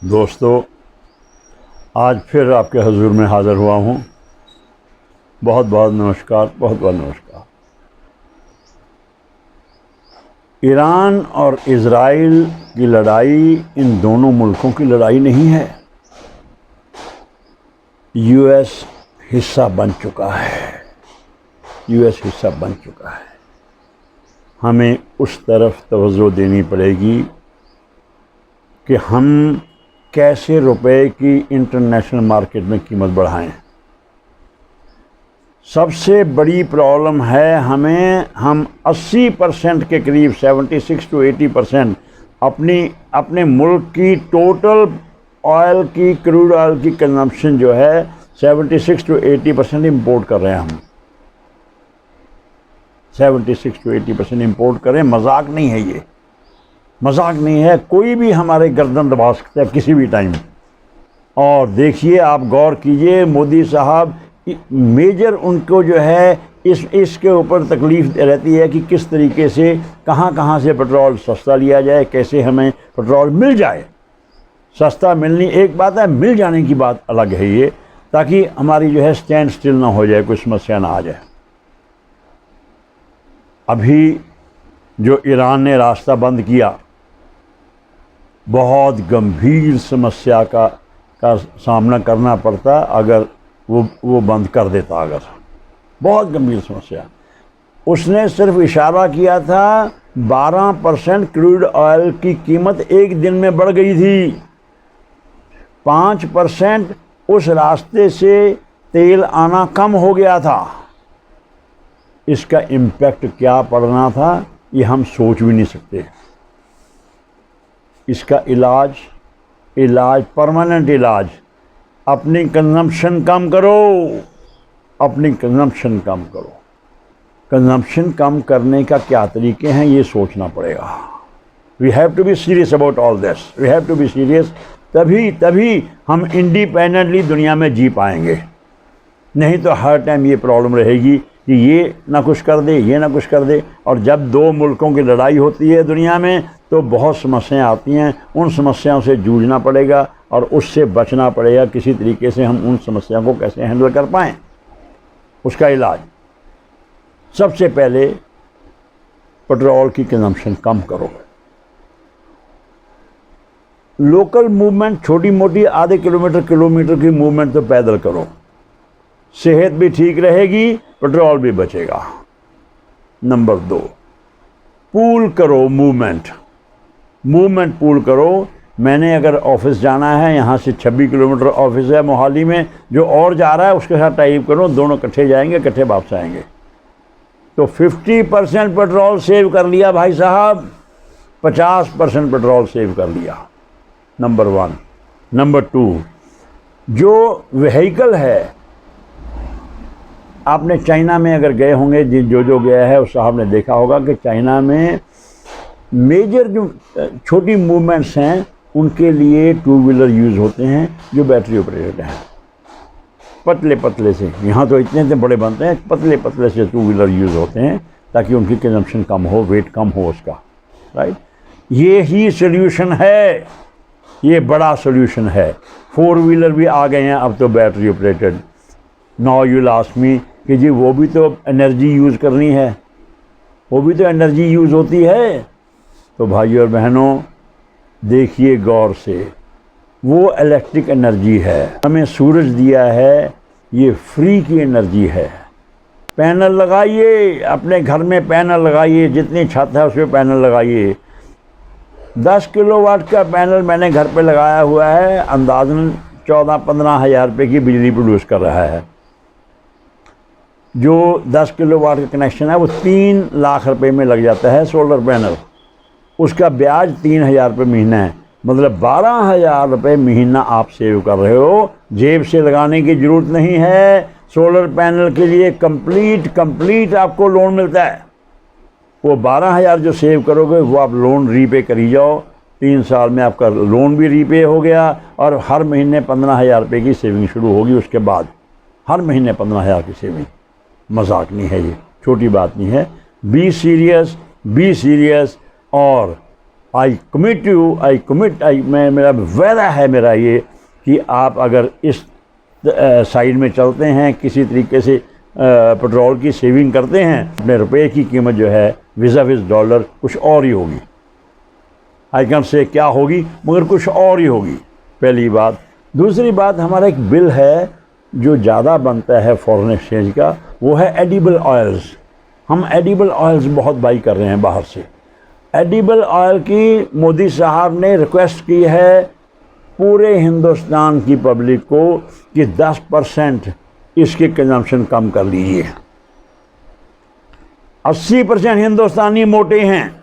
दोस्तों, आज फिर आपके हजूर में हाज़िर हुआ हूँ। बहुत बहुत नमस्कार, बहुत बहुत नमस्कार। ईरान और इज़राइल की लड़ाई इन दोनों मुल्कों की लड़ाई नहीं है। यूएस हिस्सा बन चुका है। यूएस हिस्सा बन चुका है। हमें उस तरफ तवज्जो देनी पड़ेगी कि हम कैसे रुपए की इंटरनेशनल मार्केट में कीमत बढ़ाएं। सबसे बड़ी प्रॉब्लम है हम 80% के करीब 76 to 80% अपने मुल्क की टोटल ऑयल की, क्रूड ऑयल की कंजम्पशन जो है 76 to 80% इम्पोर्ट कर रहे हैं। हम 76 to 80% इम्पोर्ट करें। मजाक नहीं है, ये मजाक नहीं है। कोई भी हमारे गर्दन दबा सकता है किसी भी टाइम। और देखिए, आप गौर कीजिए, मोदी साहब मेजर उनको जो है इसके ऊपर तकलीफ रहती है कि किस तरीके से कहाँ से पेट्रोल सस्ता लिया जाए, कैसे हमें पेट्रोल मिल जाए। सस्ता मिलनी एक बात है, मिल जाने की बात अलग है ये, ताकि हमारी जो है स्टैंड स्टिल ना हो जाए, कोई समस्या ना आ जाए। अभी जो ईरान ने रास्ता बंद किया, बहुत गंभीर समस्या का सामना करना पड़ता अगर वो बंद कर देता। अगर बहुत गंभीर समस्या। उसने सिर्फ इशारा किया था, 12% क्रूड ऑयल की कीमत एक दिन में बढ़ गई थी। 5% उस रास्ते से तेल आना कम हो गया था। इसका इम्पैक्ट क्या पड़ना था, ये हम सोच भी नहीं सकते। इसका इलाज परमानेंट इलाज, अपनी कंजम्पशन कम करो। अपनी कंजम्पशन कम करो। कंजम्पशन कम करने का क्या तरीके हैं, ये सोचना पड़ेगा। We have to be serious about all this. We have to be serious. तभी हम इंडिपेंडेंटली दुनिया में जी पाएंगे। नहीं तो हर टाइम ये प्रॉब्लम रहेगी कि ये ना कुछ कर दे, ये ना कुछ कर दे। और जब दो मुल्कों की लड़ाई होती है दुनिया में, तो बहुत समस्याएं आती हैं। उन समस्याओं से जूझना पड़ेगा और उससे बचना पड़ेगा। किसी तरीके से हम उन समस्याओं को कैसे हैंडल कर पाएँ, उसका इलाज सबसे पहले पेट्रोल की कंजम्पशन कम करो। लोकल मूवमेंट, छोटी मोटी आधे किलोमीटर की मूवमेंट तो पैदल करो। सेहत भी ठीक रहेगी, पेट्रोल भी बचेगा। नंबर 2, पूल करो मूवमेंट पूल करो। मैंने अगर ऑफिस जाना है, यहाँ से 26 किलोमीटर ऑफिस है मोहाली में, जो और जा रहा है उसके साथ टाइप करो, दोनों इकट्ठे जाएंगे, इकट्ठे वापस आएंगे। तो 50% पेट्रोल सेव कर लिया भाई साहब, 50% पेट्रोल सेव कर लिया। नंबर 1। नंबर 2, जो व्हीकल है, आपने चाइना में अगर गए होंगे, जो गया है उस साहब ने देखा होगा कि चाइना में मेजर जो छोटी मूवमेंट्स हैं उनके लिए 2 व्हीलर यूज़ होते हैं जो बैटरी ऑपरेटेड हैं। पतले से, यहाँ तो इतने बड़े बनते हैं, पतले से 2 व्हीलर यूज़ होते हैं ताकि उनकी कंजम्पशन कम हो, वेट कम हो उसका। राइट, ये ही सोल्यूशन है, ये बड़ा सोल्यूशन है। 4 व्हीलर भी आ गए हैं अब तो battery operated. Now you ask me कि जी वो भी तो एनर्जी यूज़ करनी है, वो भी तो एनर्जी यूज़ होती है। तो भाइयों और बहनों, देखिए गौर से, वो इलेक्ट्रिक एनर्जी है, हमें सूरज दिया है, ये फ्री की एनर्जी है। पैनल लगाइए, अपने घर में पैनल लगाइए, जितनी छत है उसमें पैनल लगाइए। 10 किलोवाट का पैनल मैंने घर पे लगाया हुआ है, अंदाज़न 14-15 हज़ार रुपये की बिजली प्रोड्यूस कर रहा है। जो 10 किलोवाट का कनेक्शन है वो 3 लाख रुपए में लग जाता है सोलर पैनल। उसका ब्याज 3,000 रुपये महीना है, मतलब 12,000 रुपये महीना आप सेव कर रहे हो। जेब से लगाने की ज़रूरत नहीं है। सोलर पैनल के लिए कंप्लीट आपको लोन मिलता है। वो 12,000 जो सेव करोगे वो आप लोन रीपे करी जाओ। 3 साल में आपका लोन भी रीपे हो गया और हर महीने 15,000 रुपये की सेविंग शुरू होगी। उसके बाद हर महीने 15,000 की सेविंग। मजाक नहीं है, ये छोटी बात नहीं है। बी सीरियस और मैं मेरा वादा है मेरा ये कि आप अगर इस साइड में चलते हैं, किसी तरीके से पेट्रोल की सेविंग करते हैं, अपने रुपए की कीमत जो है विज़ डॉलर कुछ और ही होगी। आई कैन से क्या होगी, मगर कुछ और ही होगी, पहली बात। दूसरी बात, हमारा एक बिल है जो ज़्यादा बनता है फॉरेन एक्सचेंज का, वो है एडिबल ऑयल्स। हम एडिबल ऑयल्स बहुत बाई कर रहे हैं बाहर से। एडिबल ऑयल की मोदी साहब ने रिक्वेस्ट की है पूरे हिंदुस्तान की पब्लिक को कि 10% इसके कंजम्पशन कम कर लीजिए। 80% हिंदुस्तानी मोटे हैं,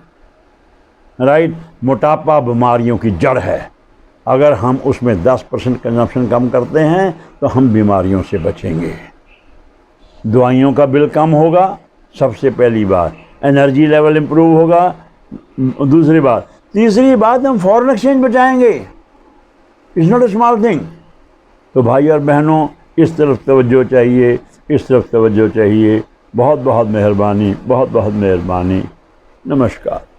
राइट। मोटापा बीमारियों की जड़ है। अगर हम उसमें 10% कंजम्पशन कम करते हैं तो हम बीमारियों से बचेंगे, दवाइयों का बिल कम होगा, सबसे पहली बात एनर्जी लेवल इम्प्रूव होगा, दूसरी बात। तीसरी बात, हम फॉरेन एक्सचेंज बचाएंगे। It's not a small thing. तो भाई और बहनों, इस तरफ तवज्जो चाहिए, इस तरफ तवज्जो चाहिए। बहुत बहुत मेहरबानी, बहुत बहुत मेहरबानी। नमस्कार।